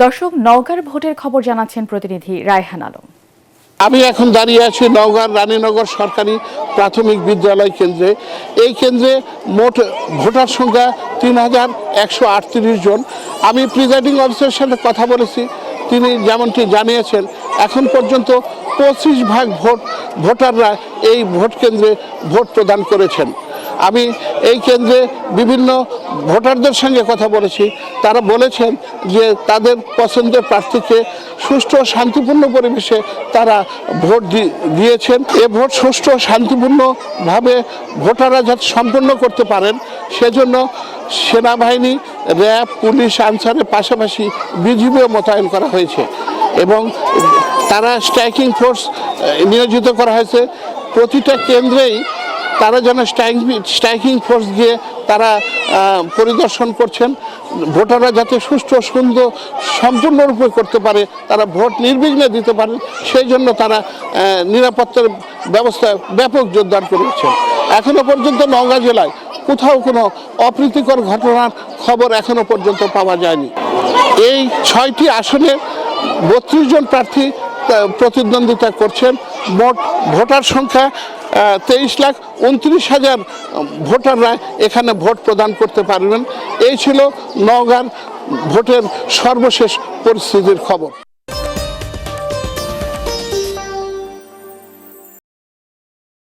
দর্শক, নওগাঁর ভোটের খবর জানাচ্ছেন প্রতিনিধি রায়হান আলম। আমি এখন দাঁড়িয়ে আছি নওগাঁর রানীনগর সরকারি প্রাথমিক বিদ্যালয় কেন্দ্রে। এই কেন্দ্রে মোট ভোটার সংখ্যা ৩,১৩৮ জন। আমি প্রিজাইডিং অফিসারের সাথে কথা বলেছি, তিনি যেমনটি জানিয়েছেন এখন পর্যন্ত 25% ভোটাররা এই ভোট কেন্দ্রে ভোট প্রদান করেছেন। আমি এই কেন্দ্রে বিভিন্ন ভোটারদের সঙ্গে কথা বলেছি, তারা বলেছেন যে তাদের পছন্দের প্রার্থীকে সুষ্ঠু ও শান্তিপূর্ণ পরিবেশে তারা ভোট দিয়েছেন। এ ভোট সুষ্ঠু ও শান্তিপূর্ণভাবে ভোটাররা যাতে সম্পন্ন করতে পারেন সেজন্য সেনাবাহিনী, র্যাব, পুলিশ, আনসারের পাশাপাশি বিজিবিও মোতায়েন করা হয়েছে এবং তারা স্ট্রাইকিং ফোর্স নিয়োজিত করা হয়েছে। প্রতিটা কেন্দ্রেই তারা যেন স্ট্রাইকিং ফোর্স গিয়ে তারা পরিদর্শন করছেন, ভোটাররা যাতে সুষ্ঠু সুন্দর সম্পূর্ণরূপে করতে পারে, তারা ভোট নির্বিঘ্নে দিতে পারেন সেই জন্য তারা নিরাপত্তার ব্যবস্থা ব্যাপক জোরদার করেছেন। এখনো পর্যন্ত নওগাঁ জেলায় কোথাও কোনো অপ্রীতিকর ঘটনার খবর এখনো পর্যন্ত পাওয়া যায়নি। এই 6টি আসনে 32 জন প্রার্থী প্রতিদ্বন্দ্বিতা করছেন। মোট ভোটার সংখ্যা 23,29,000 ভোটাররা এখানে ভোট প্রদান করতে পারবেন। এই ছিল নওগাঁর ভোটের সর্বশেষ পরিস্থিতির খবর।